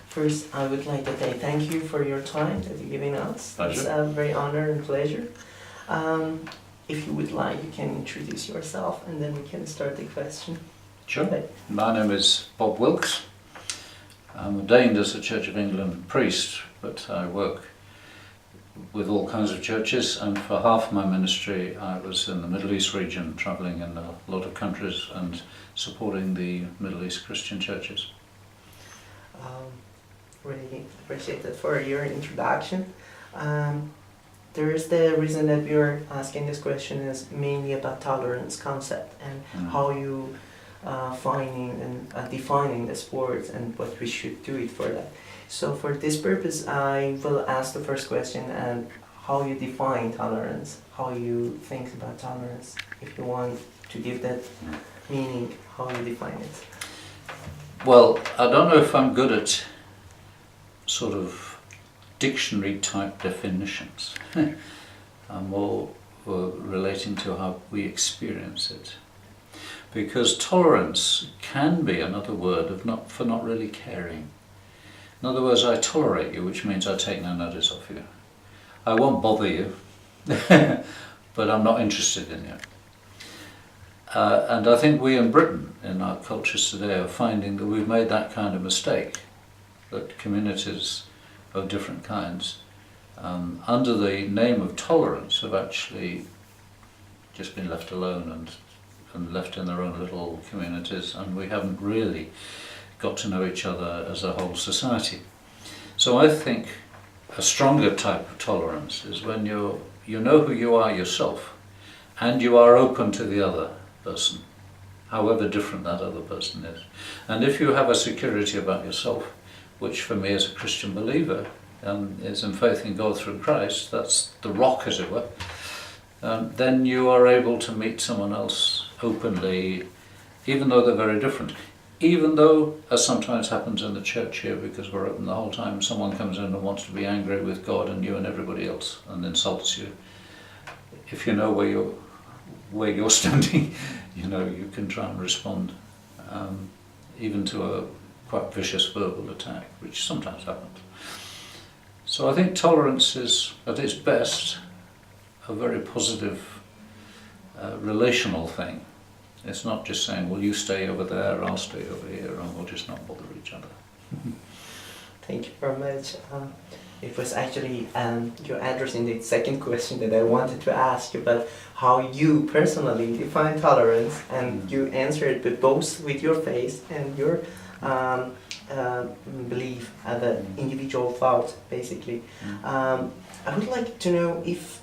First, I would like to say thank you for your time that you're giving us. Pleasure. It's a very honor and pleasure. If you would like, you can introduce yourself and then we can start the question. Sure. My name is Bob Wilkes. I'm ordained as a Church of England priest, but I work with all kinds of churches, and for half my ministry I was in the Middle East region, travelling in a lot of countries and supporting the Middle East Christian churches. Really appreciate that for your introduction. There is the reason that we are asking this question is mainly about tolerance concept and how you finding and defining the sports and what we should do it for that. So for this purpose, I will ask the first question and how you define tolerance, how you think about tolerance. If you want to give that meaning, how you define it. Well, I don't know if I'm good at sort of dictionary type definitions. I'm more relating to how we experience it. Because tolerance can be another word of for not really caring. In other words, I tolerate you, which means I take no notice of you. I won't bother you, but I'm not interested in you. And I think we in Britain, in our cultures today, are finding that we've made that kind of mistake, that communities of different kinds, under the name of tolerance, have actually just been left alone and left in their own little communities, and we haven't really got to know each other as a whole society. So I think a stronger type of tolerance is when you know who you are yourself, and you are open to the other person, however different that other person is. And if you have a security about yourself, which for me as a Christian believer is in faith in God through Christ, that's the rock as it were, then you are able to meet someone else openly, even though they're very different. Even though, as sometimes happens in the church here, because we're open the whole time, someone comes in and wants to be angry with God and you and everybody else and insults you. If you know where you're standing, you can try and respond, even to a quite vicious verbal attack, which sometimes happens. So I think tolerance is, at its best, a very positive relational thing. It's not just saying, well, you stay over there, I'll stay over here, and we'll just not bother each other. Thank you very much. It was actually you're addressing the second question that I wanted to ask you about how you personally define tolerance, and you answered it both with your faith and your belief as an individual thought, basically. I would like to know if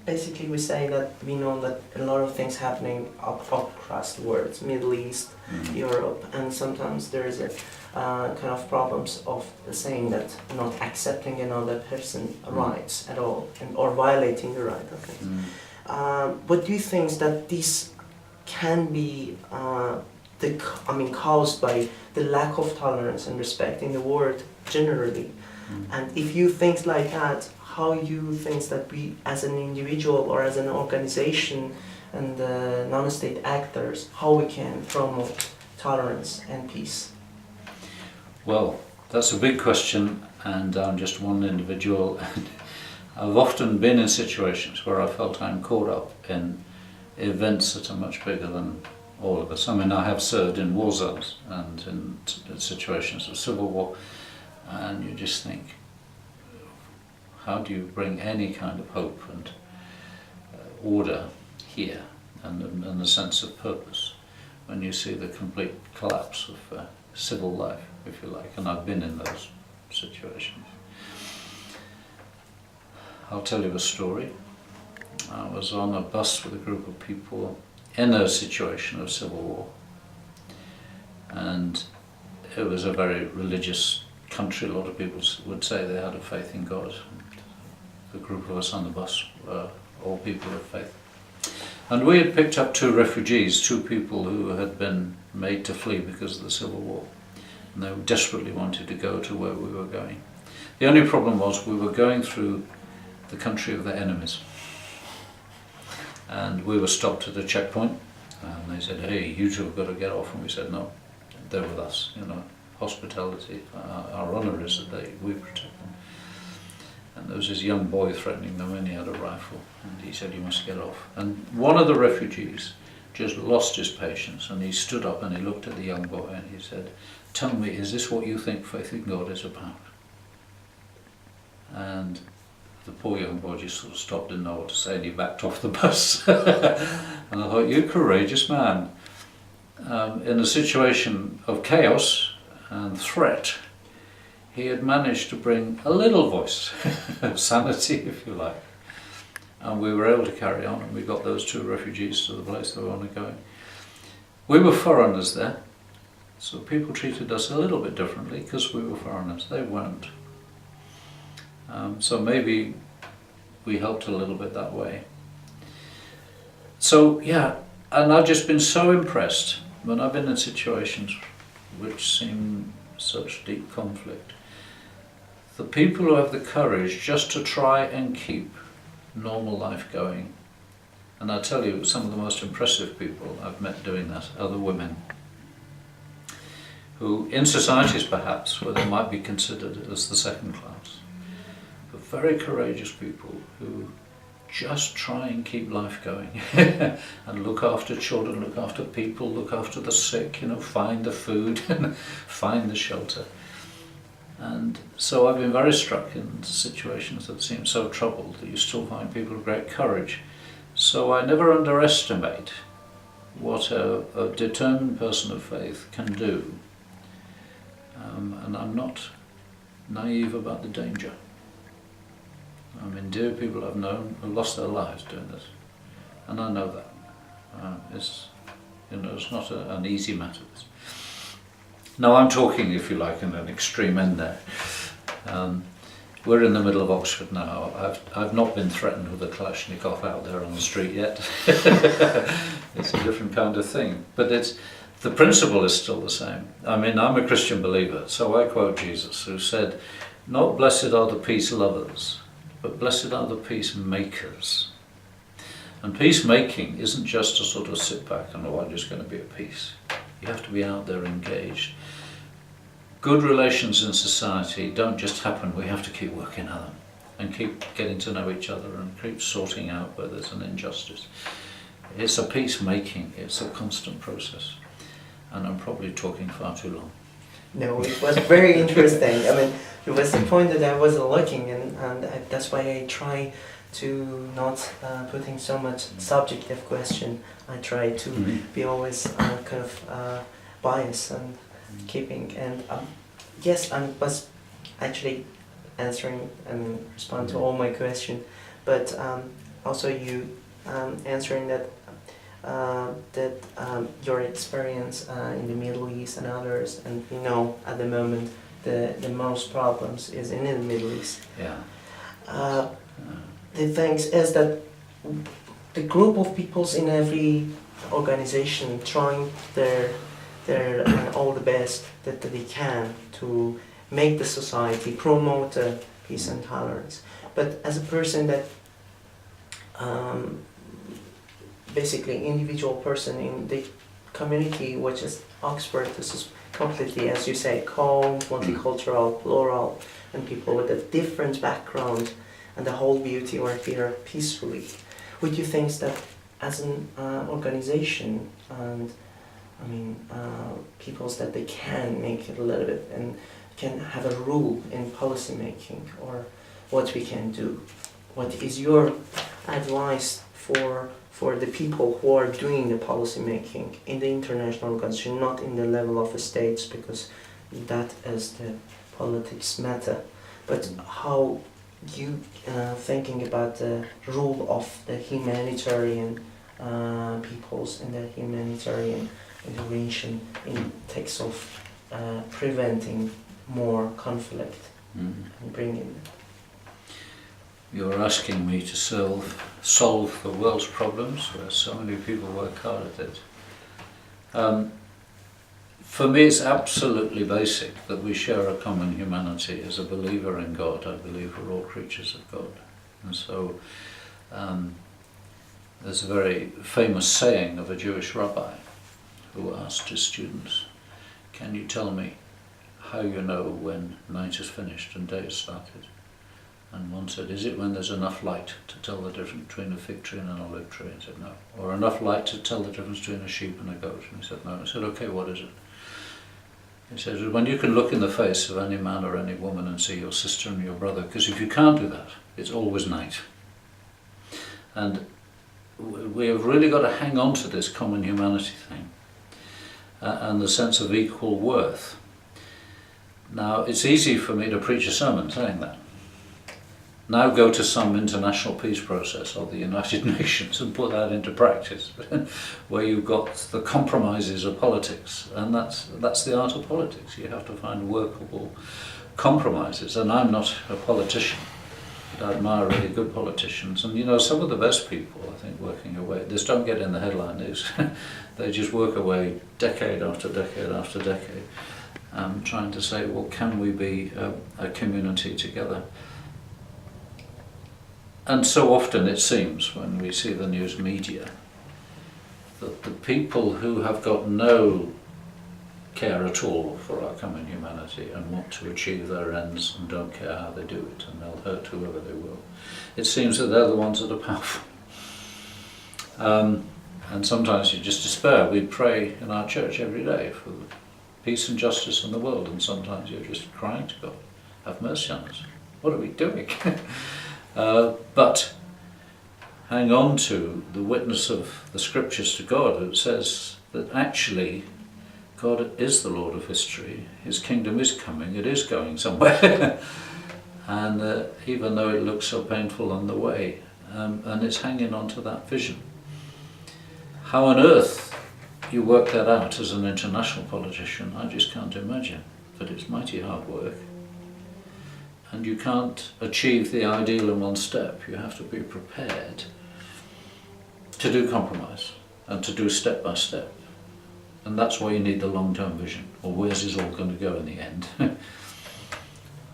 basically we say that we know that a lot of things happening across the world, Middle East, Europe, and sometimes there is a kind of problems of saying that not accepting another person's rights at all, or violating the right of things. What do you think that this can be caused by the lack of tolerance and respecting the word generally? And if you think like that, how you think that we as an individual or as an organization and non-state actors, how we can promote tolerance and peace? Well, that's a big question, and I'm just one individual. I've often been in situations where I felt I'm caught up in events that are much bigger than all of us. I mean, I have served in war zones and in situations of civil war, and you just think, how do you bring any kind of hope and order here and a sense of purpose when you see the complete collapse of civil life, if you like? And I've been in those situations. I'll tell you a story. I was on a bus with a group of people in a situation of civil war, and it was a very religious country. A lot of people would say they had a faith in God. The group of us on the bus were all people of faith. And we had picked up two refugees, two people who had been made to flee because of the Civil War. And they desperately wanted to go to where we were going. The only problem was we were going through the country of their enemies. And we were stopped at a checkpoint, and they said, hey, you two have got to get off. And we said, no, they're with us, hospitality. Our honour is that we protect them. And there was this young boy threatening them, and he had a rifle, and he said, "You must get off." And one of the refugees just lost his patience, and he stood up and he looked at the young boy and he said, "Tell me, is this what you think faith in God is about?" And the poor young boy just sort of stopped, didn't know what to say, and he backed off the bus. And I thought, you courageous man. In a situation of chaos and threat, he had managed to bring a little voice of sanity, if you like. And we were able to carry on, and we got those 2 refugees to the place they were only going. We were foreigners there, so people treated us a little bit differently because we were foreigners. They weren't. So maybe we helped a little bit that way. So yeah, and I've just been so impressed when I've been in situations which seem such deep conflict. The people who have the courage just to try and keep normal life going. And I tell you, some of the most impressive people I've met doing that are the women, who in societies perhaps where they might be considered as the second class, but very courageous people who just try and keep life going and look after children, look after people, look after the sick, find the food and find the shelter. And so I've been very struck in situations that seem so troubled that you still find people of great courage. So I never underestimate what a determined person of faith can do. And I'm not naive about the danger. I mean, dear people I've known who lost their lives doing this, and I know that. It's not an easy matter. Now I'm talking, if you like, in an extreme end there. We're in the middle of Oxford now. I've not been threatened with a Kalashnikov out there on the street yet. It's a different kind of thing, but the principle is still the same. I mean, I'm a Christian believer, so I quote Jesus, who said, "Not blessed are the peace lovers, but blessed are the peacemakers." And peacemaking isn't just to sort of sit back and, I'm just going to be at peace. You have to be out there engaged. Good relations in society don't just happen, we have to keep working at them and keep getting to know each other and keep sorting out where there's an injustice. It's a peacemaking, it's a constant process. And I'm probably talking far too long. No, it was very interesting. I mean, it was the point that I wasn't looking, and that's why I try to not putting so much subjective question. I try to be always kind of biased and keeping. And yes, I was actually answering and respond to all my question, but also you answering that your experience in the Middle East and others, and at the moment the most problems is in the Middle East. Yeah. The thing is that the group of peoples in every organization trying their all the best that they can to make the society promote peace and tolerance. But as a person that basically individual person in the community, which is Oxford, this is completely, as you say, calm, multicultural, plural, and people with a different background, and the whole beauty are here peacefully. Would you think that as an organization, and I mean peoples that they can make it a little bit and can have a rule in policy making, or what we can do? What is your advice for the people who are doing the policy making in the international organization, not in the level of the states, because that is the politics matter, but how you thinking about the role of the humanitarian peoples and the humanitarian intervention in terms of preventing more conflict and bringing. You're asking me to solve the world's problems, where so many people work hard at it. For me, it's absolutely basic that we share a common humanity. As a believer in God, I believe we're all creatures of God. And so there's a very famous saying of a Jewish rabbi who asked his students, "Can you tell me how you know when night is finished and day has started. And one said, is it when there's enough light to tell the difference between a fig tree and an olive tree? I said, no. Or enough light to tell the difference between a sheep and a goat? And he said, no. I said, okay, what is it? He says, when you can look in the face of any man or any woman and see your sister and your brother, because if you can't do that, it's always night. And we have really got to hang on to this common humanity thing and the sense of equal worth. Now, it's easy for me to preach a sermon saying that. Now go to some international peace process or the United Nations and put that into practice, where you've got the compromises of politics, and that's the art of politics. You have to find workable compromises, and I'm not a politician, but I admire really good politicians, and you know, some of the best people, I think, working away, this don't get in the headline news, they just work away decade after decade after decade, trying to say, well, can we be a community together? And so often it seems, when we see the news media, that the people who have got no care at all for our common humanity and want to achieve their ends and don't care how they do it, and they'll hurt whoever they will, it seems that they're the ones that are powerful. And sometimes you just despair. We pray in our church every day for peace and justice in the world, and sometimes you're just crying to God, have mercy on us. What are we doing? But hang on to the witness of the scriptures to God, that says that actually God is the Lord of history. His kingdom is coming, it is going somewhere. And even though it looks so painful on the way, and it's hanging on to that vision. How on earth you work that out as an international politician, I just can't imagine. But it's mighty hard work. And you can't achieve the ideal in one step. You have to be prepared to do compromise and to do step by step. And that's why you need the long-term vision. Or where's this all going to go in the end?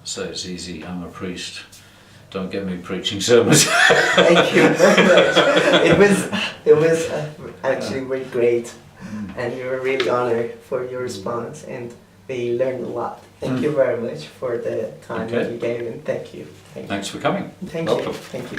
So it's easy, I'm a priest. Don't get me preaching sermons. Thank you very much. It was actually very great, and we were really honored for your response, and we learned a lot. Thank you very much for the time that you gave, and thank you. Thanks for coming. Thank Welcome. you. Thank you.